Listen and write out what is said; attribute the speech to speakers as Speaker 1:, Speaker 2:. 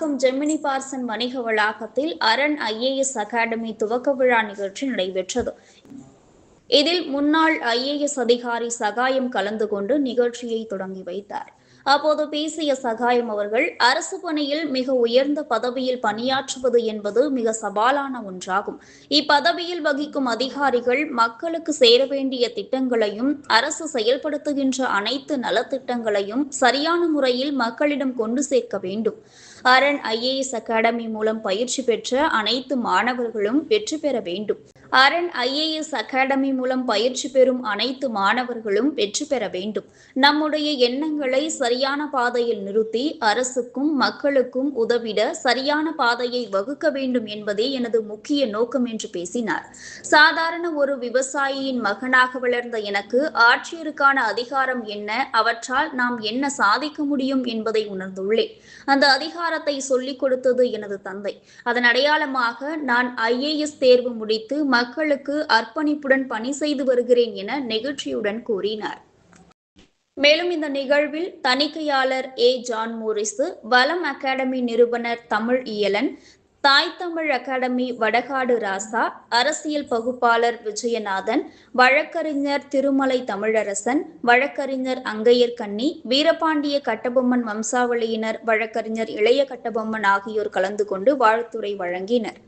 Speaker 1: அரசகம் ஜெமினி பார்சன் வணிக வளாகத்தில் அரண் IAS அகாடமி துவக்க விழா நிகழ்ச்சி நடைபெற்றது. இதில் முன்னாள் IAS அதிகாரி சகாயம் கலந்து கொண்டு நிகழ்ச்சியை தொடங்கி வைத்தார். அப்போது பேசிய சகாயம் அவர்கள், அரசு பணியில் மிக உயர்ந்த பதவியில் பணியாற்றுவது என்பது மிக சவாலான ஒன்றாகும். இப்பதவியில் வகிக்கும் அதிகாரிகள் மக்களுக்கு சேர வேண்டிய திட்டங்களையும் அரசு செயல்படுத்துகின்ற அனைத்து நலத்திட்டங்களையும் சரியான முறையில் மக்களிடம் கொண்டு சேர்க்க வேண்டும். அரண் IAS அகாடமி மூலம் பயிற்சி பெற்ற அனைத்து மாணவர்களும் வெற்றி பெற வேண்டும். அரண் IAS அகாடமி மூலம் பயிற்சி பெறும் அனைத்து மாணவர்களும் வெற்றி பெற வேண்டும். நம்முடைய எண்ணங்களை சரியான பாதையில் நிறுத்தி அரசுக்கும் மக்களுக்கும் உதவிட சரியான பாதையை வகுக்க வேண்டும் என்பதே எனது முக்கிய நோக்கம் என்று பேசினார். சாதாரண ஒரு விவசாயியின் மகனாக வளர்ந்த எனக்கு ஆட்சியருக்கான அதிகாரம் என்ன, அவற்றால் நாம் என்ன சாதிக்க முடியும் என்பதை உணர்ந்துள்ளேன். அந்த அதிகாரத்தை சொல்லிக் கொடுத்தது எனது தந்தை. அதன் அடையாளமாக நான் IAS தேர்வு முடித்து மக்களுக்கு அர்ப்பணிப்புடன் பணி செய்து வருகிறேன் என நெகிழ்ச்சியுடன் கூறினார். மேலும் இந்த நிகழ்வில் தணிக்கையாளர் ஜான் மோரிசு, வளம் அகாடமி நிறுவனர் தமிழ் இயலன், தாய் தமிழ் அகாடமி வடகாடு ராசா, அரசியல் பகுப்பாளர் விஜயநாதன், வழக்கறிஞர் திருமலை தமிழரசன், வழக்கறிஞர் அங்கையர் கண்ணி, வீரபாண்டிய கட்டபொம்மன் வம்சாவளியினர் வழக்கறிஞர் இளைய கட்டபொம்மன் ஆகியோர் கலந்து கொண்டு வாழ்த்துரை வழங்கினர்.